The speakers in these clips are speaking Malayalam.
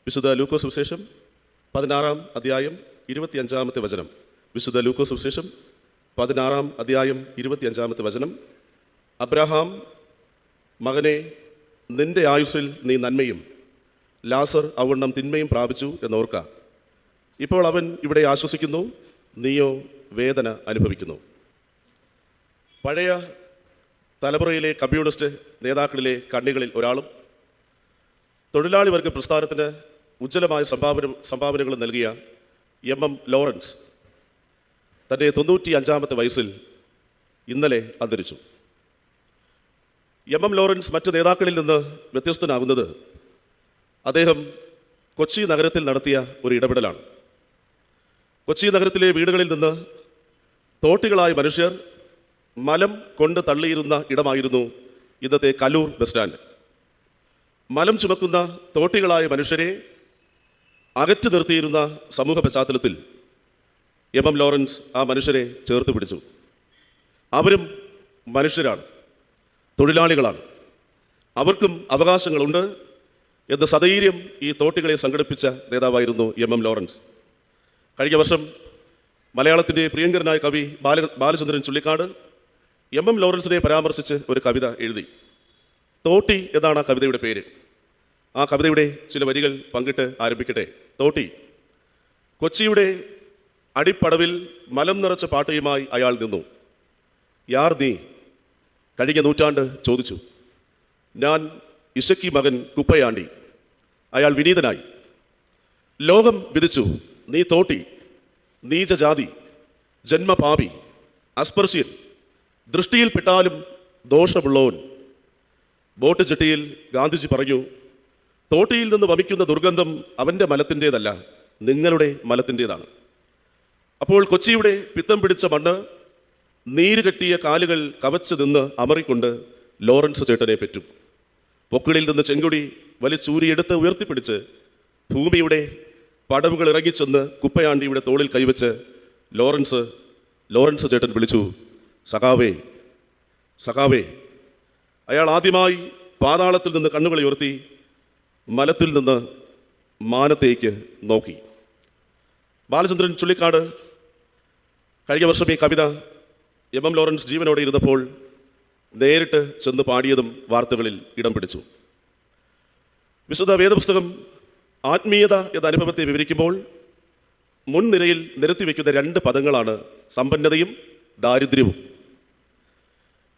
വിശുദ്ധ ലൂക്കോസ് സുവിശേഷം 16-ാം അധ്യായം 25-ാമത്തെ വചനം. വിശുദ്ധ ലൂക്കോസ് സുവിശേഷം 16-ാം അധ്യായം 25-ാമത്തെ വചനം. അബ്രഹാം, മകനെ, നിന്റെ ആയുസ്സിൽ നീ നന്മയും ലാസർ അവണ്ണം തിന്മയും പ്രാപിച്ചു എന്നോർക്ക. ഇപ്പോൾ അവൻ ഇവിടെ ആശ്വസിക്കുന്നു, നീയോ വേദന അനുഭവിക്കുന്നു. പഴയ തലമുറയിലെ കമ്മ്യൂണിസ്റ്റ് നേതാക്കളിലെ കണ്ണികളിൽ ഒരാളും തൊഴിലാളി വർഗ പ്രസ്ഥാനത്തിന് ഉജ്ജ്വലമായ സംഭാവനകൾ നൽകിയ എം ലോറൻസ് തൻ്റെ 95-ാമത്തെ വയസ്സിൽ ഇന്നലെ അന്തരിച്ചു. എം ലോറൻസ് മറ്റ് നേതാക്കളിൽ നിന്ന് വ്യത്യസ്തനാകുന്നത് അദ്ദേഹം കൊച്ചി നഗരത്തിൽ നടത്തിയ ഒരു ഇടപെടലാണ്. കൊച്ചി നഗരത്തിലെ വീടുകളിൽ നിന്ന് തോട്ടികളായ മനുഷ്യർ മലം കൊണ്ട് തള്ളിയിരുന്ന ഇടമായിരുന്നു ഇന്നത്തെ കലൂർ ബസ് സ്റ്റാൻഡ്. മലം ചുമക്കുന്ന തോട്ടികളായ മനുഷ്യരെ അകറ്റി നിർത്തിയിരുന്ന സമൂഹ പശ്ചാത്തലത്തിൽ എം ലോറൻസ് ആ മനുഷ്യരെ ചേർത്ത് പിടിച്ചു. അവരും മനുഷ്യരാണ്, തൊഴിലാളികളാണ്, അവർക്കും അവകാശങ്ങളുണ്ട് എന്ന് സധൈര്യം ഈ തോട്ടികളെ സംഘടിപ്പിച്ച നേതാവായിരുന്നു എം ലോറൻസ്. കഴിഞ്ഞ വർഷം മലയാളത്തിൻ്റെ പ്രിയങ്കരനായ കവി ബാലചന്ദ്രൻ ചുള്ളിക്കാട് എം ലോറൻസിനെ പരാമർശിച്ച് ഒരു കവിത എഴുതി. തോട്ടി എന്നാണ് ആ കവിതയുടെ പേര്. ആ കവിതയുടെ ചില വരികൾ പങ്കിട്ട് ആരംഭിക്കട്ടെ. തോട്ടി. കൊച്ചിയുടെ അടിപ്പടവിൽ മലം നിറച്ച പാട്ടയുമായി അയാൾ നിന്നു. യാർ നീ? കഴിഞ്ഞ നൂറ്റാണ്ട് ചോദിച്ചു. ഞാൻ ഇശക്കി മകൻ കുപ്പയാണ്ടി. അയാൾ വിനീതനായി. ലോകം വിധിച്ചു, നീ തോട്ടി, നീചജാതി, ജന്മപാപി, അസ്പർശ്യൻ, ദൃഷ്ടിയിൽപ്പെട്ടാലും ദോഷമുള്ളവൻ. ബോട്ട് ജെട്ടിയിൽ ഗാന്ധിജി പറഞ്ഞു, തോട്ടിയിൽ നിന്ന് വമിക്കുന്ന ദുർഗന്ധം അവൻ്റെ മലത്തിൻ്റേതല്ല, നിങ്ങളുടെ മലത്തിൻ്റേതാണ്. അപ്പോൾ കൊച്ചിയുടെ പിത്തം പിടിച്ച മണ്ണ് നീര് കെട്ടിയ കാലുകൾ കവച്ച് നിന്ന് അമറിക്കൊണ്ട് ലോറൻസ് ചേട്ടനെ പെറ്റു. പൊക്കിളിൽ നിന്ന് ചെങ്കൊടി വലിച്ചൂരിയെടുത്ത് ഉയർത്തിപ്പിടിച്ച് ഭൂമിയുടെ പടവുകൾ ഇറങ്ങിച്ചെന്ന് കുപ്പയാണ്ടിയുടെ തോളിൽ കൈവച്ച് ലോറൻസ് ചേട്ടൻ വിളിച്ചു, സഖാവേ, സഖാവേ. അയാൾ ആദ്യമായി പാതാളത്തിൽ നിന്ന് കണ്ണുകൾ ഉയർത്തി മലത്തിൽ നിന്ന് മാനത്തേക്ക് നോക്കി. ബാലചന്ദ്രൻ ചുള്ളിക്കാട് കഴിഞ്ഞ വർഷം ഈ കവിത എം ലോറൻസ് ജീവനോടെ ഇരുന്നപ്പോൾ നേരിട്ട് ചെന്ന് പാടിയതും വാർത്തകളിൽ ഇടം പിടിച്ചു. വിശുദ്ധ വേദപുസ്തകം ആത്മീയത എന്ന അനുഭവത്തെ വിവരിക്കുമ്പോൾ മുൻനിരയിൽ നിരത്തിവെക്കുന്ന 2 പദങ്ങളാണ് സമ്പന്നതയും ദാരിദ്ര്യവും.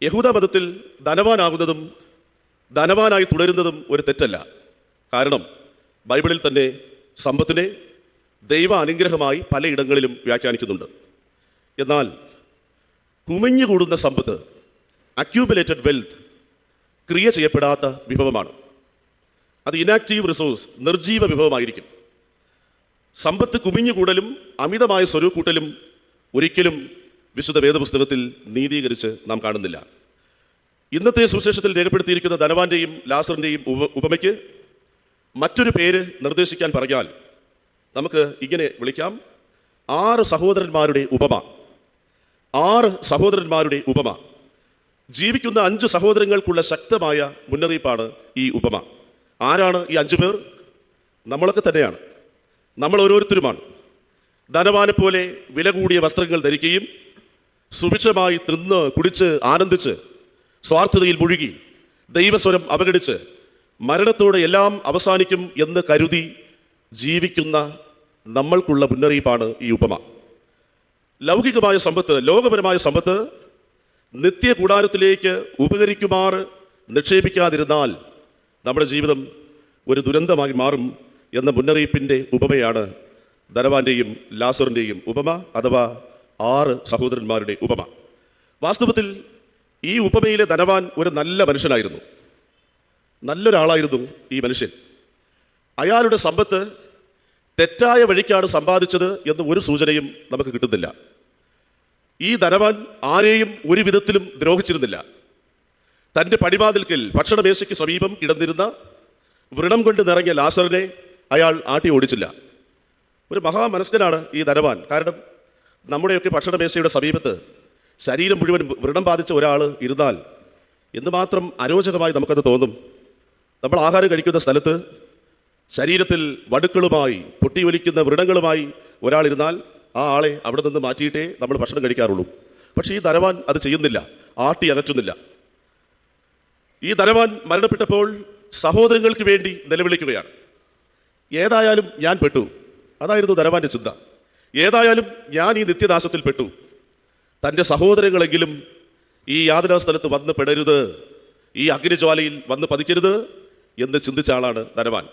യഹൂദ മതത്തിൽ ധനവാനാകുന്നതും ധനവാനായി തുടരുന്നതും ഒരു തെറ്റല്ല. കാരണം ബൈബിളിൽ തന്നെ സമ്പത്തിനെ ദൈവ അനുഗ്രഹമായി പലയിടങ്ങളിലും വ്യാഖ്യാനിക്കുന്നുണ്ട്. എന്നാൽ കുമിഞ്ഞുകൂടുന്ന സമ്പത്ത്, അക്യൂമുലേറ്റഡ് വെൽത്ത്, ക്രിയ ചെയ്യപ്പെടാത്ത വിഭവമാണ്. അത് ഇനാക്റ്റീവ് റിസോഴ്സ്, നിർജീവ വിഭവമായിരിക്കും. സമ്പത്ത് കുമിഞ്ഞുകൂടലും അമിതമായ സ്വരൂക്കൂട്ടലും ഒരിക്കലും വിശുദ്ധ വേദപുസ്തകത്തിൽ നീതീകരിച്ച് നാം കാണുന്നില്ല. ഇന്നത്തെ സുവിശേഷത്തിൽ രേഖപ്പെടുത്തിയിരിക്കുന്ന ധനവാന്റെയും ലാസറിൻ്റെയും ഉപമയ്ക്ക് മറ്റൊരു പേര് നിർദ്ദേശിക്കാൻ പറഞ്ഞാൽ നമുക്ക് ഇങ്ങനെ വിളിക്കാം: 6 സഹോദരന്മാരുടെ ഉപമ. 6 സഹോദരന്മാരുടെ ഉപമ. ജീവിക്കുന്ന 5 സഹോദരങ്ങൾക്കുള്ള ശക്തമായ മുന്നറിയിപ്പാണ് ഈ ഉപമ. ആരാണ് ഈ 5 പേർ? നമ്മളൊക്കെ തന്നെയാണ്. നമ്മൾ ഓരോരുത്തരുമാണ്. ധനവാനെ പോലെ വില കൂടിയ വസ്ത്രങ്ങൾ ധരിക്കുകയും സുഭിക്ഷമായി തിന്ന് കുടിച്ച് ആനന്ദിച്ച് സ്വാർത്ഥതയിൽ മുഴുകി ദൈവസ്വരം അവഗണിച്ച് മരണത്തോടെ എല്ലാം അവസാനിക്കും എന്ന് കരുതി ജീവിക്കുന്ന നമ്മൾക്കുള്ള മുന്നറിയിപ്പാണ് ഈ ഉപമ. ലൗകികമായ സമ്പത്ത്, ലോകപരമായ സമ്പത്ത് നിത്യ കൂടാരത്തിലേക്ക് ഉപകരിക്കുമാർ നിക്ഷേപിക്കാതിരുന്നാൽ നമ്മുടെ ജീവിതം ഒരു ദുരന്തമായി മാറും എന്ന മുന്നറിയിപ്പിൻ്റെ ഉപമയാണ് ധനവാന്റെയും ലാസറിൻ്റെയും ഉപമ, അഥവാ 6 സഹോദരന്മാരുടെ ഉപമ. വാസ്തവത്തിൽ ഈ ഉപമയിലെ ധനവാൻ ഒരു നല്ല മനുഷ്യനായിരുന്നു. നല്ലൊരാളായിരുന്നു ഈ മനുഷ്യൻ. അയാളുടെ സമ്പത്ത് തെറ്റായ വഴിക്കാണ് സമ്പാദിച്ചത് എന്ന് ഒരു സൂചനയും നമുക്ക് കിട്ടുന്നില്ല. ഈ ധനവാൻ ആരെയും ഒരു വിധത്തിലും ദ്രോഹിച്ചിരുന്നില്ല. തൻ്റെ പടിവാതിൽക്കൽ ഭക്ഷണമേശയ്ക്ക് സമീപം കിടന്നിരുന്ന വ്രണം കൊണ്ട് നിറങ്ങിയ ലാസറിനെ അയാൾ ആട്ടി ഓടിച്ചില്ല. ഒരു മഹാമനസ്കനാണ് ഈ ധനവാൻ. കാരണം നമ്മുടെയൊക്കെ ഭക്ഷണമേശയുടെ സമീപത്ത് ശരീരം മുഴുവൻ വ്രണം ബാധിച്ച ഒരാൾ ഇരുന്നാൽ എന്തുമാത്രം അരോചകമായി നമുക്കത് തോന്നും. നമ്മൾ ആഹാരം കഴിക്കുന്ന സ്ഥലത്ത് ശരീരത്തിൽ വടുക്കളുമായി പൊട്ടിയൊലിക്കുന്ന വ്രണങ്ങളുമായി ഒരാളിരുന്നാൽ ആ ആളെ അവിടെ നിന്ന് മാറ്റിയിട്ടേ നമ്മൾ ഭക്ഷണം കഴിക്കാറുള്ളൂ. പക്ഷേ ഈ ധനവാൻ അത് ചെയ്യുന്നില്ല, ആട്ടി അകറ്റുന്നില്ല. ഈ ധനവാൻ മരണപ്പെട്ടപ്പോൾ സഹോദരങ്ങൾക്ക് വേണ്ടി നിലവിളിക്കുകയാണ്. ഏതായാലും ഞാൻ പെട്ടു, അതായിരുന്നു ധനവാന്റെ ചിന്ത. ഏതായാലും ഞാൻ ഈ നിത്യനാശത്തിൽ പെട്ടു, തൻ്റെ സഹോദരങ്ങളെങ്കിലും ഈ യാതനാ സ്ഥലത്ത് വന്ന് പെടരുത്, ഈ അഗ്നിജ്വാലയിൽ വന്ന് പതിക്കരുത് എന്ന് ചിന്തിച്ച ആളാണ് ധനവാൻ.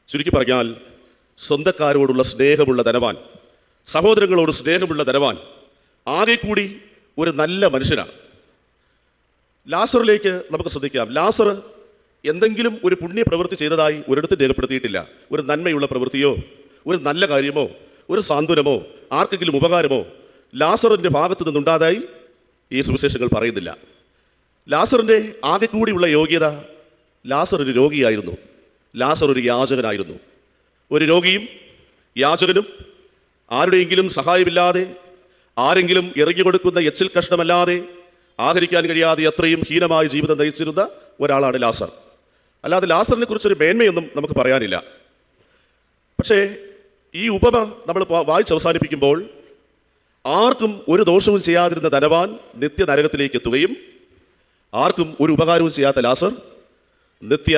ചുരുക്കി പറഞ്ഞാൽ സ്വന്തക്കാരോടുള്ള സ്നേഹമുള്ള ധനവാൻ, സഹോദരങ്ങളോട് സ്നേഹമുള്ള ധനവാൻ, ആകെ കൂടി ഒരു നല്ല മനുഷ്യനാണ്. ലാസറിലേക്ക് നമുക്ക് ശ്രദ്ധിക്കാം. ലാസർ എന്തെങ്കിലും ഒരു പുണ്യ പ്രവൃത്തി ചെയ്തതായി ഒരിടത്തും രേഖപ്പെടുത്തിയിട്ടില്ല. ഒരു നന്മയുള്ള പ്രവൃത്തിയോ ഒരു നല്ല കാര്യമോ ഒരു സാന്ത്വനമോ ആർക്കെങ്കിലും ഉപകാരമോ ലാസറിൻ്റെ ഭാഗത്തു നിന്നുണ്ടാതായി ഈ സുവിശേഷങ്ങൾ പറയുന്നില്ല. ലാസറിൻ്റെ ആകെ കൂടിയുള്ള യോഗ്യത, ലാസർ ഒരു രോഗിയായിരുന്നു, ലാസർ ഒരു യാചകനായിരുന്നു. ഒരു രോഗിയും യാചകനും ആരുടെയെങ്കിലും സഹായമില്ലാതെ, ആരെങ്കിലും എറിഞ്ഞുകൊടുക്കുന്ന എച്ചിൽ കഷ്ണമല്ലാതെ ആഹരിക്കാൻ കഴിയാതെ അത്രയും ഹീനമായ ജീവിതം നയിച്ചിരുന്ന ഒരാളാണ് ലാസർ. അല്ലാതെ ലാസറിനെ കുറിച്ചൊരു മേന്മയൊന്നും നമുക്ക് പറയാനില്ല. പക്ഷേ ഈ ഉപമ നമ്മൾ വായിച്ച് അവസാനിപ്പിക്കുമ്പോൾ ആർക്കും ഒരു ദോഷവും ചെയ്യാതിരുന്ന ധനവാൻ നിത്യ നരകത്തിലേക്ക് എത്തുകയും ആർക്കും ഒരു ഉപകാരവും ചെയ്യാത്ത ലാസർ നിത്യ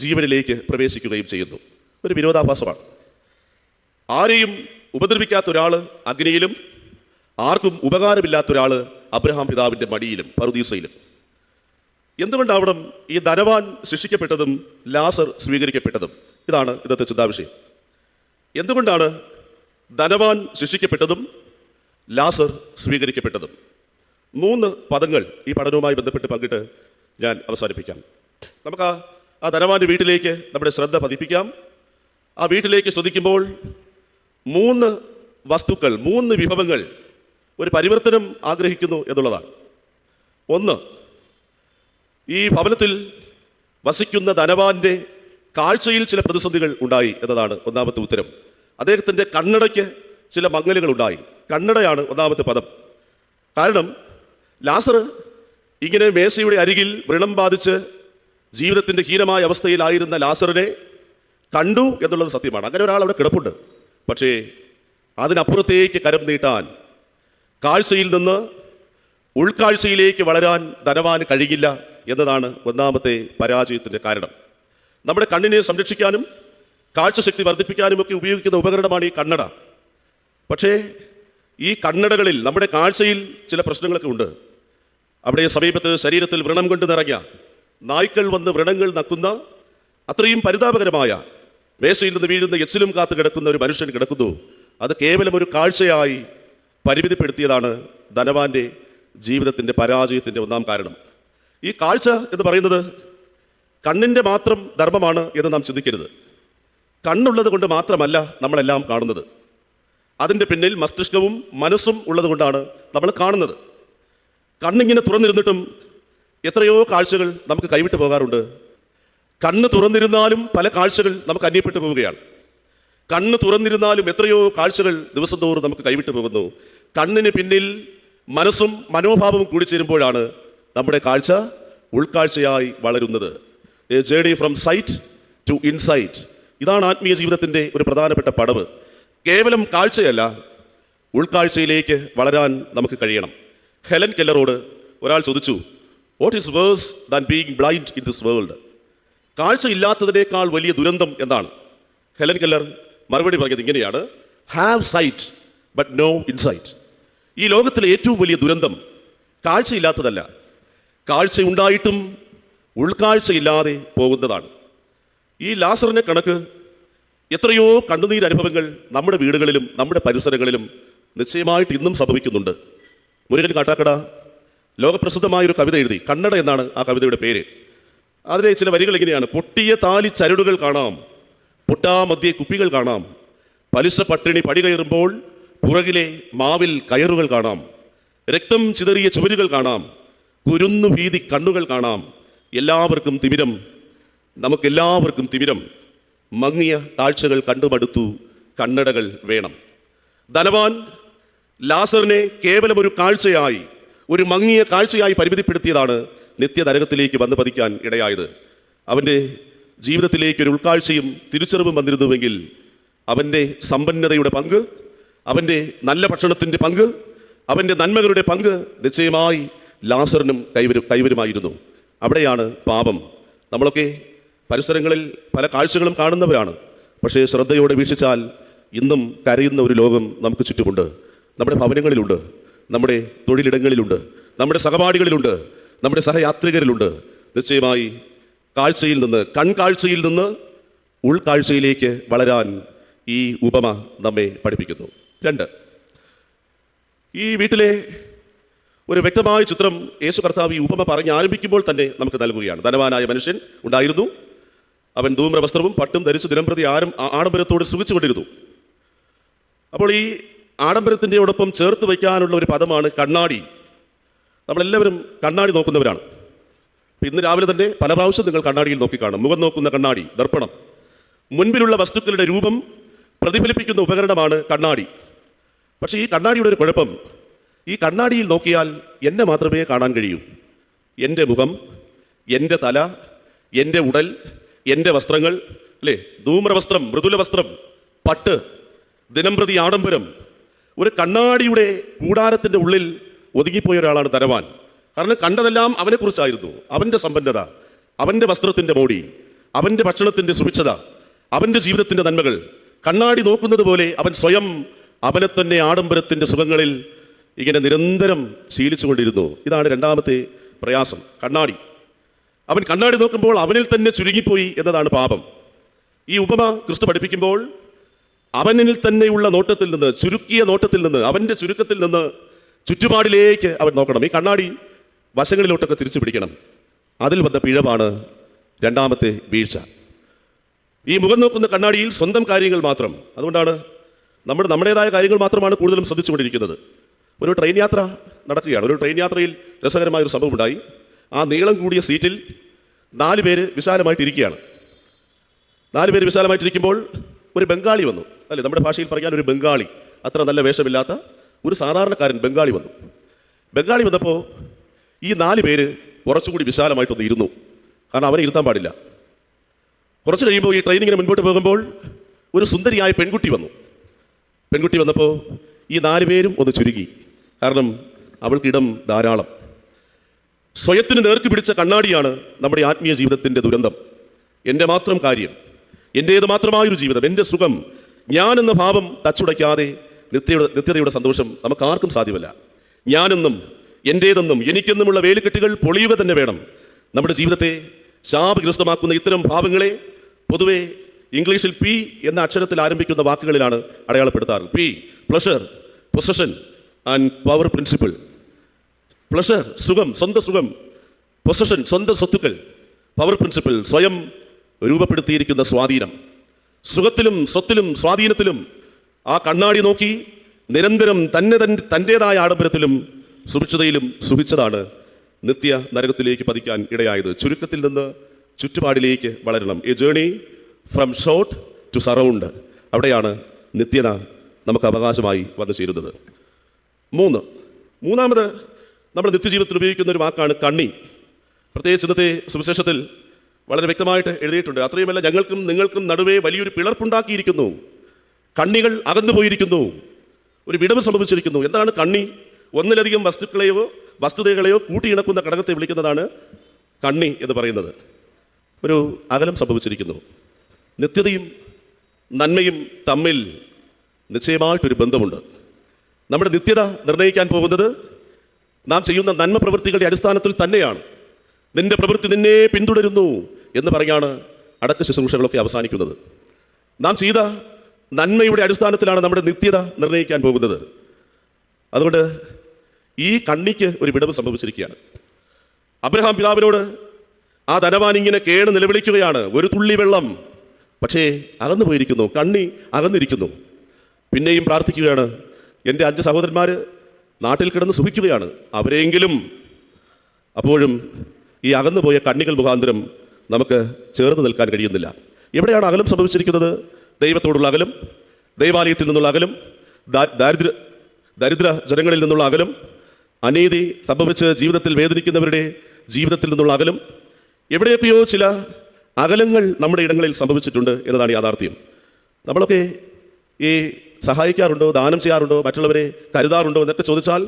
ജീവനിലേക്ക് പ്രവേശിക്കുകയും ചെയ്യുന്നു. ഒരു വിരോധാഭാസമാണ്. ആരെയും ഉപദ്രവിക്കാത്ത ഒരാൾ അഗ്നിയിലും ആർക്കും ഉപകാരമില്ലാത്ത ഒരാൾ അബ്രഹാം പിതാവിൻ്റെ മടിയിലും പറുദീസയിലും. എന്തുകൊണ്ടാവണം ഈ ധനവാൻ ശിക്ഷിക്കപ്പെട്ടതും ലാസർ സ്വീകരിക്കപ്പെട്ടതും? ഇതാണ് ഇന്നത്തെ ചിന്താവിഷയം. എന്തുകൊണ്ടാണ് ധനവാൻ ശിക്ഷിക്കപ്പെട്ടതും ലാസർ സ്വീകരിക്കപ്പെട്ടതും? 3 പദങ്ങൾ ഈ പഠനവുമായി ബന്ധപ്പെട്ട് പങ്കിട്ട് ഞാൻ അവസാനിപ്പിക്കാം. നമുക്ക് ആ ധനവാന്റെ വീട്ടിലേക്ക് നമ്മുടെ ശ്രദ്ധ പതിപ്പിക്കാം. ആ വീട്ടിലേക്ക് ശ്രദ്ധിക്കുമ്പോൾ 3 വസ്തുക്കൾ, 3 വിഭവങ്ങൾ ഒരു പരിവർത്തനം ആഗ്രഹിക്കുന്നു എന്നുള്ളതാണ്. ഒന്ന്, ഈ ഭവനത്തിൽ വസിക്കുന്ന ധനവാന്റെ കാഴ്ചയിൽ ചില പ്രതിസന്ധികൾ ഉണ്ടായി എന്നതാണ് ഒന്നാമത്തെ ഉത്തരം. അദ്ദേഹത്തിൻ്റെ കണ്ണടയ്ക്ക് ചില മങ്ങലുകൾ ഉണ്ടായി. കണ്ണടയാണ് ഒന്നാമത്തെ പദം. കാരണം ലാസർ ഇങ്ങനെ മേശയുടെ അരികിൽ വ്രണം ബാധിച്ച് ജീവിതത്തിൻ്റെ ഹീനമായ അവസ്ഥയിലായിരുന്ന ലാസറിനെ കണ്ടു എന്നുള്ളത് സത്യമാണ്. അങ്ങനെ ഒരാൾ അവിടെ കിടപ്പുണ്ട്. പക്ഷേ അതിനപ്പുറത്തേക്ക് കരം നീട്ടാൻ, കാഴ്ചയിൽ നിന്ന് ഉൾക്കാഴ്ചയിലേക്ക് വളരാൻ ധനവാന് കഴിയില്ല എന്നതാണ് ഒന്നാമത്തെ പരാജയത്തിൻ്റെ കാരണം. നമ്മുടെ കണ്ണിനെ സംരക്ഷിക്കാനും കാഴ്ചശക്തി വർദ്ധിപ്പിക്കാനും ഒക്കെ ഉപയോഗിക്കുന്ന ഉപകരണമാണ് ഈ കണ്ണട. പക്ഷേ ഈ കണ്ണടകളിൽ നമ്മുടെ കാഴ്ചയിൽ ചില പ്രശ്നങ്ങളൊക്കെ ഉണ്ട്. അവിടെ സമീപത്ത് ശരീരത്തിൽ വ്രണം കൊണ്ട് നിറഞ്ഞ നായ്ക്കൾ വന്ന് വ്രണങ്ങൾ നക്കുന്ന അത്രയും പരിതാപകരമായ മേശയിൽ നിന്ന് വീഴുന്ന എച്ചിലും കാത്ത് കിടക്കുന്ന ഒരു മനുഷ്യൻ കിടക്കുന്നു. അത് കേവലം ഒരു കാഴ്ചയായി പരിമിതിപ്പെടുത്തിയതാണ് ധനവാന്റെ ജീവിതത്തിൻ്റെ പരാജയത്തിൻ്റെ ഒന്നാം കാരണം. ഈ കാഴ്ച എന്ന് പറയുന്നത് കണ്ണിൻ്റെ മാത്രം ധർമ്മമാണ് എന്ന് നാം ചിന്തിക്കരുത്. കണ്ണുള്ളത് കൊണ്ട് മാത്രമല്ല നമ്മളെല്ലാം കാണുന്നത്. അതിൻ്റെ പിന്നിൽ മസ്തിഷ്കവും മനസ്സും ഉള്ളത് കൊണ്ടാണ് നമ്മൾ കാണുന്നത്. കണ്ണിങ്ങനെ തുറന്നിരുന്നിട്ടും എത്രയോ കാഴ്ചകൾ നമുക്ക് കൈവിട്ട് പോകാറുണ്ട്. കണ്ണ് തുറന്നിരുന്നാലും പല കാഴ്ചകൾ നമുക്ക് അന്യപ്പെട്ടു പോവുകയാണ്. കണ്ണ് തുറന്നിരുന്നാലും എത്രയോ കാഴ്ചകൾ ദിവസം തോറും നമുക്ക് കൈവിട്ട് പോകുന്നു. കണ്ണിന് പിന്നിൽ മനസ്സും മനോഭാവവും കൂടി ചേരുമ്പോഴാണ് നമ്മുടെ കാഴ്ച ഉൾക്കാഴ്ചയായി വളരുന്നത്. A journey from sight to insight. ഇതാണ് ആത്മീയ ജീവിതത്തിൻ്റെ ഒരു പ്രധാനപ്പെട്ട പടവ്. കേവലം കാഴ്ചയല്ല, ഉൾക്കാഴ്ചയിലേക്ക് വളരാൻ നമുക്ക് കഴിയണം. ഹെലൻ കെല്ലറോട് ഒരാൾ ചോദിച്ചു, what is worse than being blind in this world? കാഴ്ചയില്ലാത്തതിനേക്കാൾ വലിയ ദുരന്തം എന്താണ്? ഹെലൻ കെല്ലർ മറുപടി പറഞ്ഞത് ഇങ്ങനെയാണ്, have sight but no insight. ഈ ലോകത്തിലെ ഏറ്റവും വലിയ ദുരന്തം കാഴ്ചയില്ലാത്തതല്ല, കാഴ്ചയുണ്ടായിട്ടും ഉൾക്കാഴ്ചയില്ലാതെ പോകുന്നതാണ്. ഈ ലാസറിനെ കണക്ക് എത്രയോ കണ്ണുനീരനുഭവങ്ങൾ നമ്മുടെ വീടുകളിലും നമ്മുടെ പരിസരങ്ങളിലും നിശ്ചയമായിട്ട് ഇന്നും സംഭവിക്കുന്നുണ്ട്. മുരുകൻ കാട്ടാക്കട ലോകപ്രസിദ്ധമായൊരു കവിത എഴുതി. കണ്ണട എന്നാണ് ആ കവിതയുടെ പേര്. അതിലെ ചില വരികൾ ഇങ്ങനെയാണ്: പൊട്ടിയ താലി ചരടുകൾ കാണാം, പൊട്ടാമധ്യേ കുപ്പികൾ കാണാം, പലിശ പട്ടിണി പടി കയറുമ്പോൾ പുറകിലെ മാവിൽ കയറുകൾ കാണാം, രക്തം ചിതറിയ ചുവരുകൾ കാണാം, കുരുന്നു ഭീതി കണ്ണുകൾ കാണാം, എല്ലാവർക്കും തിമിരം, നമുക്കെല്ലാവർക്കും തിമിരം, മങ്ങിയ കാഴ്ചകൾ കണ്ടുമടുത്തു, കണ്ണടകൾ വേണം. ധനവാൻ ലാസറിനെ കേവലം ഒരു കാഴ്ചയായി, ഒരു മങ്ങിയ കാഴ്ചയായി പരിമിതിപ്പെടുത്തിയതാണ് നിത്യനരകത്തിലേക്ക് വന്ന് പതിക്കാൻ ഇടയായത്. അവൻ്റെ ജീവിതത്തിലേക്ക് ഒരു ഉൾക്കാഴ്ചയും തിരിച്ചറിവും വന്നിരുന്നുവെങ്കിൽ അവൻ്റെ സമ്പന്നതയുടെ പങ്ക്, അവൻ്റെ നല്ല ഭക്ഷണത്തിൻ്റെ പങ്ക്, അവൻ്റെ നന്മകളുടെ പങ്ക് നിശ്ചയമായി ലാസറിനും കൈവരുമായിരുന്നു. അവിടെയാണ് പാപം. നമ്മളൊക്കെ പരിസരങ്ങളിൽ പല കാഴ്ചകളും കാണുന്നവരാണ്. പക്ഷേ ശ്രദ്ധയോടെ വീക്ഷിച്ചാൽ ഇന്നും കരയുന്ന ഒരു ലോകം നമുക്ക് ചുറ്റുമുണ്ട്. നമ്മുടെ ഭവനങ്ങളിലുണ്ട്, നമ്മുടെ തൊഴിലിടങ്ങളിലുണ്ട്, നമ്മുടെ സഹപാഠികളിലുണ്ട്, നമ്മുടെ സഹയാത്രികരിലുണ്ട്. നിശ്ചയമായി കാഴ്ചയിൽ നിന്ന്, കൺകാഴ്ചയിൽ നിന്ന് ഉൾക്കാഴ്ചയിലേക്ക് വളരാൻ ഈ ഉപമ നമ്മെ പഠിപ്പിക്കുന്നു. 2, ഈ വീട്ടിലെ ഒരു വ്യക്തമായ ചിത്രം യേശു കർത്താവ് ഈ ഉപമ പറഞ്ഞ് ആരംഭിക്കുമ്പോൾ തന്നെ നമുക്ക് നൽകുകയാണ്. ധനവാനായ മനുഷ്യൻ ഉണ്ടായിരുന്നു. അവൻ ധൂമ്രവസ്ത്രവും പട്ടും ധരിച്ച് ദിനംപ്രതി ആഡംബരത്തോട് സുഖിച്ചുകൊണ്ടിരുന്നു. അപ്പോൾ ഈ ആഡംബരത്തിൻ്റെയോടൊപ്പം ചേർത്ത് വയ്ക്കാനുള്ള ഒരു പദമാണ് കണ്ണാടി. നമ്മളെല്ലാവരും കണ്ണാടി നോക്കുന്നവരാണ്. ഇന്ന് രാവിലെ തന്നെ പല പ്രാവശ്യം നിങ്ങൾ കണ്ണാടിയിൽ നോക്കിക്കാണും. മുഖം നോക്കുന്ന കണ്ണാടി, ദർപ്പണം. മുൻപിലുള്ള വസ്തുക്കളുടെ രൂപം പ്രതിഫലിപ്പിക്കുന്ന ഉപകരണമാണ് കണ്ണാടി. പക്ഷേ ഈ കണ്ണാടിയുടെ ഒരു കുഴപ്പം, ഈ കണ്ണാടിയിൽ നോക്കിയാൽ എന്നെ മാത്രമേ കാണാൻ കഴിയൂ. എൻ്റെ മുഖം, എൻ്റെ തല, എൻ്റെ ഉടൽ, എൻ്റെ വസ്ത്രങ്ങൾ, അല്ലേ? ധൂമ്രവസ്ത്രം, മൃദുല വസ്ത്രം, പട്ട്, ദിനംപ്രതി ആഡംബരം. ഒരു കണ്ണാടിയുടെ കൂടാരത്തിൻ്റെ ഉള്ളിൽ ഒതുങ്ങിപ്പോയ ഒരാളാണ് ധനവാൻ. കാരണം കണ്ടതെല്ലാം അവനെക്കുറിച്ചായിരുന്നു. അവൻ്റെ സമ്പന്നത, അവൻ്റെ വസ്ത്രത്തിൻ്റെ മോടി, അവൻ്റെ ഭക്ഷണത്തിൻ്റെ സുഭിക്ഷത, അവൻ്റെ ജീവിതത്തിൻ്റെ നന്മകൾ. കണ്ണാടി നോക്കുന്നത് പോലെ അവൻ സ്വയം അവനെ തന്നെ ആഡംബരത്തിൻ്റെ സുഖങ്ങളിൽ ഇങ്ങനെ നിരന്തരം ശീലിച്ചു കൊണ്ടിരുന്നു. ഇതാണ് രണ്ടാമത്തെ പ്രയാസം, കണ്ണാടി. അവൻ കണ്ണാടി നോക്കുമ്പോൾ അവനിൽ തന്നെ ചുരുങ്ങിപ്പോയി എന്നതാണ് പാപം. ഈ ഉപമ ക്രിസ്തു പഠിപ്പിക്കുമ്പോൾ അവനിൽ തന്നെയുള്ള നോട്ടത്തിൽ നിന്ന്, ചുരുക്കിയ നോട്ടത്തിൽ നിന്ന്, അവൻ്റെ ചുരുക്കത്തിൽ നിന്ന് ചുറ്റുപാടിലേക്ക് അവൻ നോക്കണം. ഈ കണ്ണാടി വശങ്ങളിലോട്ടൊക്കെ തിരിച്ചു പിടിക്കണം. അതിൽ വന്ന പിഴവാണ് രണ്ടാമത്തെ വീഴ്ച. ഈ മുഖം നോക്കുന്ന കണ്ണാടിയിൽ സ്വന്തം കാര്യങ്ങൾ മാത്രം. അതുകൊണ്ടാണ് നമ്മുടേതായ കാര്യങ്ങൾ മാത്രമാണ് കൂടുതലും ശ്രദ്ധിച്ചുകൊണ്ടിരിക്കുന്നത്. ഒരു ട്രെയിൻ യാത്ര നടക്കുകയാണ്. ഒരു ട്രെയിൻ യാത്രയിൽ രസകരമായൊരു സംഭവം ഉണ്ടായി. ആ നീളം കൂടിയ സീറ്റിൽ 4 പേര് വിശാലമായിട്ടിരിക്കുകയാണ്. 4 പേര് വിശാലമായിട്ടിരിക്കുമ്പോൾ ഒരു ബംഗാളി വന്നു. അല്ലേ, നമ്മുടെ ഭാഷയിൽ പറയാൻ ഒരു ബംഗാളി, അത്ര നല്ല വേഷമില്ലാത്ത ഒരു സാധാരണക്കാരൻ ബംഗാളി വന്നു. ബംഗാളി വന്നപ്പോൾ ഈ 4 പേര് കുറച്ചുകൂടി വിശാലമായിട്ടൊന്ന് ഇരുന്നു. കാരണം അവനെ ഇരുത്താൻ പാടില്ല. കുറച്ച് കഴിയുമ്പോൾ ഈ ട്രെയിൻ ഇങ്ങനെ മുൻപോട്ട് പോകുമ്പോൾ ഒരു സുന്ദരിയായ പെൺകുട്ടി വന്നു. പെൺകുട്ടി വന്നപ്പോൾ ഈ 4 പേരും ഒന്ന് ചുരുങ്ങി. കാരണം അവൾക്കിടം ധാരാളം. സ്വയത്തിന് നേർക്ക് പിടിച്ച കണ്ണാടിയാണ് നമ്മുടെ ആത്മീയ ജീവിതത്തിൻ്റെ ദുരന്തം. എൻ്റെ മാത്രം കാര്യം, എൻ്റേത് മാത്രമായൊരു ജീവിതം, എൻ്റെ സുഖം, ഞാനെന്ന ഭാവം തച്ചുടയ്ക്കാതെ നിത്യതയുടെ സന്തോഷം നമുക്കാർക്കും സാധ്യമല്ല. ഞാനെന്നും എൻ്റേതെന്നും എനിക്കെന്നുമുള്ള വേലിക്കെട്ടുകൾ പൊളിയുക തന്നെ വേണം. നമ്മുടെ ജീവിതത്തെ ശാപഗ്രസ്തമാക്കുന്ന ഇത്തരം ഭാവങ്ങളെ പൊതുവെ ഇംഗ്ലീഷിൽ പി എന്ന അക്ഷരത്തിൽ ആരംഭിക്കുന്ന വാക്കുകളിലാണ് അടയാളപ്പെടുത്താറ്. P, pleasure, possession and power principle. Pleasure, സുഖം, സ്വന്തം സുഖം. പൊസഷൻ, സ്വന്തം സ്വത്തുക്കൾ. പവർ പ്രിൻസിപ്പിൾ, സ്വയം രൂപപ്പെടുത്തിയിരിക്കുന്ന സ്വാധീനം. സുഖത്തിലും സ്വത്തിലും സ്വാധീനത്തിലും ആ കണ്ണാടി നോക്കി നിരന്തരം തൻ്റേതായ ആഡംബരത്തിലും സുഭിക്ഷതയിലും സുഖിച്ചതാണ് നിത്യ നരകത്തിലേക്ക് പതിക്കാൻ ഇടയായത്. ചുരുക്കത്തിൽ നിന്ന് ചുറ്റുപാടിലേക്ക് വളരണം. A journey from short to surround. അവിടെയാണ് നിത്യന നമുക്ക് അവകാശമായി വന്നു ചേരുന്നത്. മൂന്നാമത് നമ്മൾ നിത്യജീവിതത്തിൽ ഉപയോഗിക്കുന്ന ഒരു വാക്കാണ് കണ്ണി. പ്രത്യേകിച്ച് ഇന്നത്തെ സുവിശേഷത്തിൽ വളരെ വ്യക്തമായിട്ട് എഴുതിയിട്ടുണ്ട്. അത്രയുമല്ല, ഞങ്ങൾക്കും നിങ്ങൾക്കും നടുവേ വലിയൊരു പിളർപ്പുണ്ടാക്കിയിരിക്കുന്നു, കണ്ണികൾ അകന്നു പോയിരിക്കുന്നു, ഒരു വിടവ് സംഭവിച്ചിരിക്കുന്നു. എന്താണ് കണ്ണി? ഒന്നിലധികം വസ്തുതകളെയോ കൂട്ടിയിണക്കുന്ന ഘടകത്തെ വിളിക്കുന്നതാണ് കണ്ണി എന്ന് പറയുന്നത്. ഒരു അകലം സംഭവിച്ചിരിക്കുന്നു. നിത്യതയും നന്മയും തമ്മിൽ നിശ്ചയമായിട്ടൊരു ബന്ധമുണ്ട്. നമ്മുടെ നിത്യത നിർണ്ണയിക്കാൻ പോകുന്നത് നാം ചെയ്യുന്ന നന്മ പ്രവൃത്തികളുടെ അടിസ്ഥാനത്തിൽ തന്നെയാണ്. നിന്റെ പ്രവൃത്തി നിന്നെ പിന്തുടരുന്നു എന്ന് പറയാണ് അടക്ക ശുശ്രൂഷകളൊക്കെ അവസാനിക്കുന്നത്. നാം ചെയ്ത നന്മയുടെ അടിസ്ഥാനത്തിലാണ് നമ്മുടെ നിത്യത നിർണ്ണയിക്കാൻ പോകുന്നത്. അതുകൊണ്ട് ഈ കണ്ണിക്ക് ഒരു വിടവ് സംഭവിച്ചിരിക്കുകയാണ്. അബ്രഹാം പിതാവിനോട് ആ ധനവാൻ ഇങ്ങനെ കേണ് നിലവിളിക്കുകയാണ്, ഒരു തുള്ളി വെള്ളം. പക്ഷേ അകന്നു പോയിരിക്കുന്നു, കണ്ണി അകന്നിരിക്കുന്നു. പിന്നെയും പ്രാർത്ഥിക്കുകയാണ്, എൻ്റെ 5 സഹോദരന്മാർ നാട്ടിൽ കിടന്ന് സുഖിക്കുകയാണ്, അവരെങ്കിലും. അപ്പോഴും ഈ അകന്നുപോയ കണ്ണികൾ മുഖാന്തരം നമുക്ക് ചേർന്ന് നിൽക്കാൻ കഴിയുന്നില്ല. എവിടെയാണ് അകലം സംഭവിച്ചിരിക്കുന്നത്? ദൈവത്തോടുള്ള അകലം, ദൈവാലയത്തിൽ നിന്നുള്ള അകലം, ദരിദ്ര ജനങ്ങളിൽ നിന്നുള്ള അകലം, അനീതി സംഭവിച്ച് ജീവിതത്തിൽ വേദനിക്കുന്നവരുടെ ജീവിതത്തിൽ നിന്നുള്ള അകലം. എവിടെയൊക്കെയോ ചില അകലങ്ങൾ നമ്മുടെ ഇടങ്ങളിൽ സംഭവിച്ചിട്ടുണ്ട് എന്നതാണ് യാഥാർത്ഥ്യം. നമ്മളൊക്കെ ഈ സഹായിക്കാറുണ്ടോ, ദാനം ചെയ്യാറുണ്ടോ, മറ്റുള്ളവരെ കരുതാറുണ്ടോ എന്നൊക്കെ ചോദിച്ചാൽ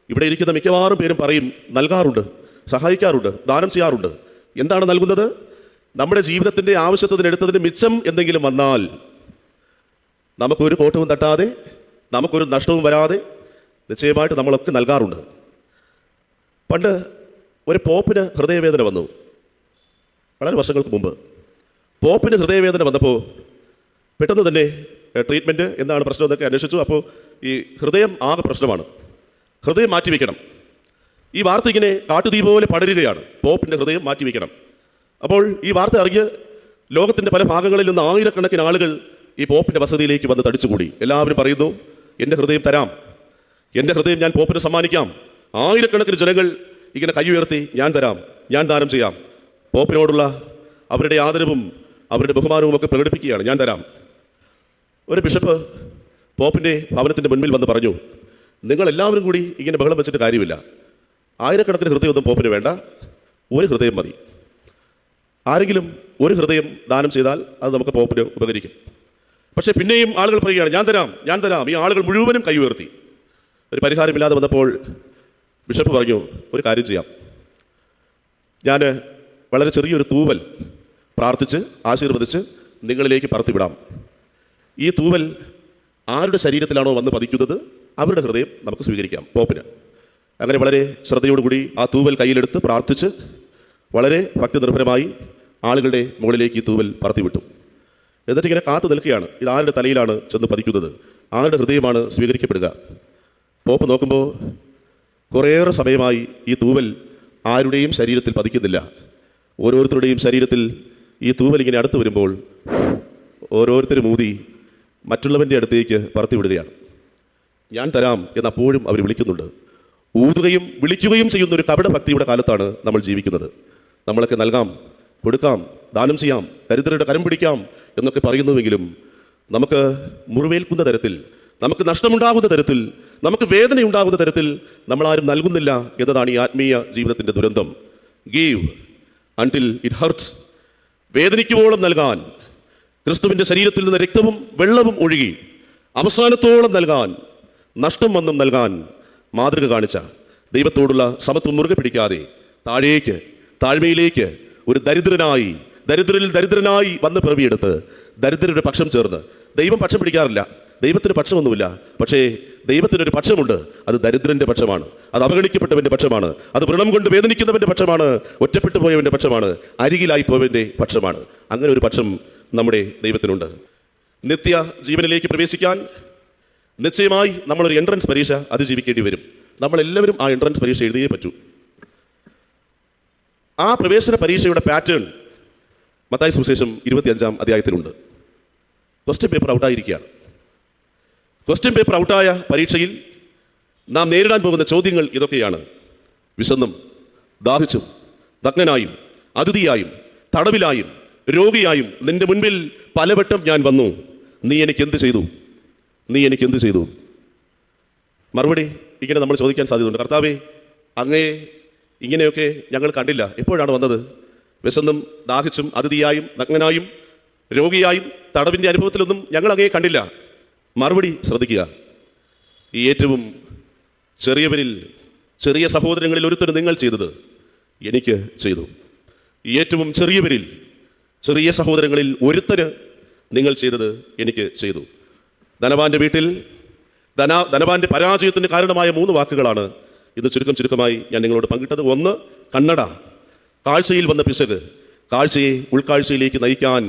ഇവിടെ ഇരിക്കുന്ന മിക്കവാറും പേരും പറയും നൽകാറുണ്ട്, സഹായിക്കാറുണ്ട്, ദാനം ചെയ്യാറുണ്ട്. എന്താണ് നൽകുന്നത്? നമ്മുടെ ജീവിതത്തിൻ്റെ ആവശ്യത്തിനെടുത്തതിന് മിച്ചം എന്തെങ്കിലും വന്നാൽ നമുക്കൊരു കോട്ടവും തട്ടാതെ, നമുക്കൊരു നഷ്ടവും വരാതെ നിശ്ചയമായിട്ട് നമ്മളൊക്കെ നൽകാറുണ്ട്. പണ്ട് ഒരു പോപ്പിന് ഹൃദയവേദന വന്നു, വളരെ വർഷങ്ങൾക്ക് മുമ്പ്. പോപ്പിന് ഹൃദയവേദന വന്നപ്പോൾ പെട്ടെന്ന് തന്നെ ട്രീറ്റ്മെൻറ്റ് എന്താണ് പ്രശ്നം എന്നൊക്കെ അന്വേഷിച്ചു. അപ്പോൾ ഈ ഹൃദയം ആകെ പ്രശ്നമാണ്, ഹൃദയം മാറ്റിവെക്കണം. ഈ വാർത്ത ഇങ്ങനെ കാട്ടുതീ പോലെ പടരുകയാണ്, പോപ്പിൻ്റെ ഹൃദയം മാറ്റിവെക്കണം. അപ്പോൾ ഈ വാർത്ത അറിഞ്ഞ് ലോകത്തിൻ്റെ പല ഭാഗങ്ങളിൽ നിന്ന് ആയിരക്കണക്കിന് ആളുകൾ ഈ പോപ്പിൻ്റെ വസതിയിലേക്ക് വന്ന് തടിച്ചുകൂടി. എല്ലാവരും പറയുന്നു, എൻ്റെ ഹൃദയം തരാം, എൻ്റെ ഹൃദയം ഞാൻ പോപ്പിന് സമ്മാനിക്കാം. ആയിരക്കണക്കിന് ജനങ്ങൾ ഇങ്ങനെ കൈ ഉയർത്തി, ഞാൻ തരാം, ഞാൻ ദാനം ചെയ്യാം. പോപ്പിനോടുള്ള അവരുടെ ആദരവും അവരുടെ ബഹുമാനവും ഒക്കെ പ്രകടിപ്പിക്കുകയാണ്, ഞാൻ തരാം. ഒരു ബിഷപ്പ് പോപ്പിൻ്റെ ഭവനത്തിൻ്റെ മുൻപിൽ വന്ന് പറഞ്ഞു, നിങ്ങളെല്ലാവരും കൂടി ഇങ്ങനെ ബഹളം വെച്ചിട്ട് കാര്യമില്ല. ആയിരക്കണക്കിന് ഹൃദയമൊന്നും പോപ്പിന് വേണ്ട, ഒരു ഹൃദയം മതി. ആരെങ്കിലും ഒരു ഹൃദയം ദാനം ചെയ്താൽ അത് നമുക്ക് പോപ്പിന് ഉപകരിക്കും. പക്ഷേ പിന്നെയും ആളുകൾ പറയുകയാണ്, ഞാൻ തരാം, ഞാൻ തരാം. ഈ ആളുകൾ മുഴുവനും കൈ ഉയർത്തി. ഒരു പരിഹാരമില്ലാതെ വന്നപ്പോൾ ബിഷപ്പ് പറഞ്ഞു, ഒരു കാര്യം ചെയ്യാം, ഞാൻ വളരെ ചെറിയൊരു തൂവൽ പ്രാർത്ഥിച്ച് ആശീർവദിച്ച് നിങ്ങളിലേക്ക് പറത്തിവിടാം. ഈ തൂവൽ ആരുടെ ശരീരത്തിലാണോ വന്ന് പതിക്കുന്നത് അവരുടെ ഹൃദയം നമുക്ക് സ്വീകരിക്കാം പോപ്പിന്. അങ്ങനെ വളരെ ശ്രദ്ധയോടുകൂടി ആ തൂവൽ കയ്യിലെടുത്ത് പ്രാർത്ഥിച്ച് വളരെ ഭക്തിനിർഭരമായി ആളുകളുടെ മുകളിലേക്ക് ഈ തൂവൽ പറത്തിവിട്ടു. എന്നിട്ട് ഇങ്ങനെ കാത്തു നിൽക്കുകയാണ്, ഇത് ആരുടെ തലയിലാണ് ചെന്ന് പതിക്കുന്നത്, ആരുടെ ഹൃദയമാണ് സ്വീകരിക്കപ്പെടുക. പോപ്പ് നോക്കുമ്പോൾ കുറേയേറെ സമയമായി ഈ തൂവൽ ആരുടെയും ശരീരത്തിൽ പതിക്കുന്നില്ല. ഓരോരുത്തരുടെയും ശരീരത്തിൽ ഈ തൂവൽ ഇങ്ങനെ അടുത്ത് വരുമ്പോൾ ഓരോരുത്തരും ഊതി മറ്റുള്ളവൻ്റെ അടുത്തേക്ക് പറത്തിവിടുകയാണ്. ഞാൻ തരാം എന്നപ്പോഴും അവർ വിളിക്കുന്നുണ്ട്. ഊതുകയും വിളിക്കുകയും ചെയ്യുന്ന ഒരു കപട ഭക്തിയുടെ കാലത്താണ് നമ്മൾ ജീവിക്കുന്നത്. നമ്മളൊക്കെ നൽകാം, കൊടുക്കാം, ദാനം ചെയ്യാം, ദരിദ്രരുടെ കരം പിടിക്കാം എന്നൊക്കെ പറയുന്നുവെങ്കിലും നമുക്ക് മുറിവേൽക്കുന്ന തരത്തിൽ, നമുക്ക് നഷ്ടമുണ്ടാകുന്ന തരത്തിൽ, നമുക്ക് വേദനയുണ്ടാകുന്ന തരത്തിൽ നമ്മളാരും നൽകുന്നില്ല എന്നതാണ് ഈ ആത്മീയ ജീവിതത്തിൻ്റെ ദുരന്തം. Give until it hurts. വേദനിക്കുവോളം നൽകാൻ, ക്രിസ്തുവിൻ്റെ ശരീരത്തിൽ നിന്ന് രക്തവും വെള്ളവും ഒഴുകി അവസാനത്തോളം നൽകാൻ, നഷ്ടം വന്നും നൽകാൻ മാതൃക കാണിച്ച, ദൈവത്തോടുള്ള സമത്വം മുറുകെ പിടിക്കാതെ താഴേക്ക്, താഴ്മയിലേക്ക് ഒരു ദരിദ്രരിൽ ദരിദ്രനായി വന്ന് പിറവിയെടുത്ത് ദരിദ്രരുടെ പക്ഷം ചേർന്ന്, ദൈവം പക്ഷം പിടിക്കാറില്ല, ദൈവത്തിന് പക്ഷമൊന്നുമില്ല. പക്ഷേ ദൈവത്തിനൊരു പക്ഷമുണ്ട്, അത് ദരിദ്രൻ്റെ പക്ഷമാണ്, അത് അവഗണിക്കപ്പെട്ടവൻ്റെ പക്ഷമാണ്, അത് വ്രണം കൊണ്ട് വേദനിക്കുന്നവൻ്റെ പക്ഷമാണ്, ഒറ്റപ്പെട്ടു പോയവൻ്റെ പക്ഷമാണ്, അരികിലായി പോയവൻ്റെ പക്ഷമാണ്. അങ്ങനെ ഒരു പക്ഷം നമ്മുടെ ദൈവത്തിനുണ്ട്. നിത്യ ജീവനിലേക്ക് പ്രവേശിക്കാൻ നിശ്ചയമായി നമ്മളൊരു എൻട്രൻസ് പരീക്ഷ അതിജീവിക്കേണ്ടി വരും. നമ്മളെല്ലാവരും ആ എൻട്രൻസ് പരീക്ഷ എഴുതിയേ പറ്റൂ. ആ പ്രവേശന പരീക്ഷയുടെ പാറ്റേൺ മത്തായി സുവിശേഷം 25-ാം അധ്യായത്തിലുണ്ട്. ക്വസ്റ്റ്യൻ പേപ്പർ ഔട്ടായിരിക്കുകയാണ്. ക്വസ്റ്റ്യൻ പേപ്പർ ഔട്ടായ പരീക്ഷയിൽ നാം നേരിടാൻ പോകുന്ന ചോദ്യങ്ങൾ ഇതൊക്കെയാണ്. വിശന്നും ദാഹിച്ചും നഗ്നനായും അതിഥിയായും തടവിലായും രോഗിയായും നിന്റെ മുൻപിൽ പലവട്ടം ഞാൻ വന്നു, നീ എനിക്ക് എന്ത് ചെയ്തു? നീ എനിക്ക് എന്ത് ചെയ്തു? മറുപടി ഇങ്ങനെ നമ്മൾ ചോദിക്കാൻ സാധ്യതയുണ്ട്. കർത്താവേ, അങ്ങേ ഇങ്ങനെയൊക്കെ ഞങ്ങൾ കണ്ടില്ല. എപ്പോഴാണ് വന്നത്? വിശന്നും ദാഹിച്ചും അതിഥിയായും നഗ്നനായും രോഗിയായും തടവിൻ്റെ അനുഭവത്തിലൊന്നും ഞങ്ങൾ അങ്ങേ കണ്ടില്ല. മറുപടി ശ്രദ്ധിക്കുക. ഈ ഏറ്റവും ചെറിയവരിൽ, ചെറിയ സഹോദരങ്ങളിൽ ഒരുത്തന് നിങ്ങൾ ചെയ്തത് എനിക്ക് ചെയ്തു. ഈ ഏറ്റവും ചെറിയവരിൽ, ചെറിയ സഹോദരങ്ങളിൽ ഒരുത്തന് നിങ്ങൾ ചെയ്തത് എനിക്ക് ചെയ്തു. ധനവാന്റെ വീട്ടിൽ ധനവാന്റെ പരാജയത്തിന് കാരണമായ 3 വാക്കുകളാണ് ഇത് ചുരുക്കമായി ഞാൻ നിങ്ങളോട് പങ്കിട്ടത്. 1, കണ്ണട. കാഴ്ചയിൽ വന്ന പിശക് കാഴ്ചയെ ഉൾക്കാഴ്ചയിലേക്ക് നയിക്കാൻ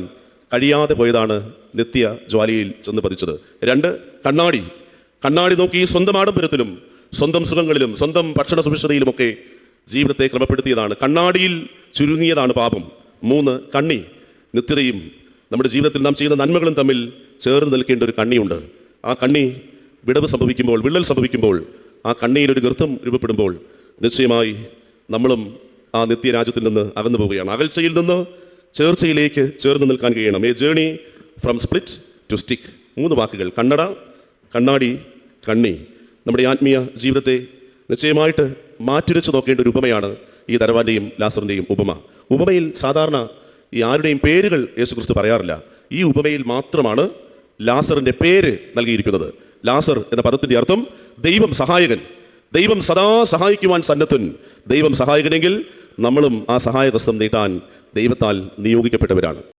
കഴിയാതെ പോയതാണ് നിത്യ ജ്വാലയിൽ ചെന്ന് പതിച്ചത്. 2, കണ്ണാടി. കണ്ണാടി നോക്കി സ്വന്തം ആഡംബരത്തിലും സ്വന്തം സുഖങ്ങളിലും സ്വന്തം ഭക്ഷണ സുഭിക്ഷതയിലുമൊക്കെ ജീവിതത്തെ ക്രമപ്പെടുത്തിയതാണ്. കണ്ണാടിയിൽ ചുരുങ്ങിയതാണ് പാപം. 3, കണ്ണി. നിത്യതയും നമ്മുടെ ജീവിതത്തിൽ നാം ചെയ്യുന്ന നന്മകളും തമ്മിൽ ചേർന്ന് നിൽക്കേണ്ട ഒരു കണ്ണിയുണ്ട്. ആ കണ്ണി വിടവ് സംഭവിക്കുമ്പോൾ, വിള്ളൽ സംഭവിക്കുമ്പോൾ, ആ കണ്ണിയിലൊരു ഗർത്തം രൂപപ്പെടുമ്പോൾ നിശ്ചയമായി നമ്മളും ആ നിത്യരാജ്യത്തിൽ നിന്ന് അകന്നു പോവുകയാണ്. അകൽച്ചയിൽ നിന്ന് ചേർച്ചയിലേക്ക് ചേർന്ന് നിൽക്കാൻ കഴിയണം. A journey from split to stick. 3 വാക്കുകൾ: കണ്ണട, കണ്ണാടി, കണ്ണി. നമ്മുടെ ആത്മീയ ജീവിതത്തെ നിശ്ചയമായിട്ട് മാറ്റുരച്ച് നോക്കേണ്ട ഒരു ഉപമയാണ് ഈ ധനവാന്റെയും ലാസറിൻ്റെയും ഉപമ. ഉപമയിൽ സാധാരണ ഈ ആരുടെയും പേരുകൾ യേശുക്രിസ്തു പറയാറില്ല. ഈ ഉപമയിൽ മാത്രമാണ് ലാസറിൻ്റെ പേര് നൽകിയിരിക്കുന്നത്. ലാസർ എന്ന പദത്തിൻ്റെ അർത്ഥം ദൈവം സഹായകൻ. ദൈവം സദാ സഹായിക്കുവാൻ സന്നദ്ധൻ. ദൈവം സഹായകനെങ്കിൽ നമ്മളും ആ സഹായഹസ്തം നീട്ടാൻ ദൈവത്താൽ നിയോഗിക്കപ്പെട്ടവരാണ്.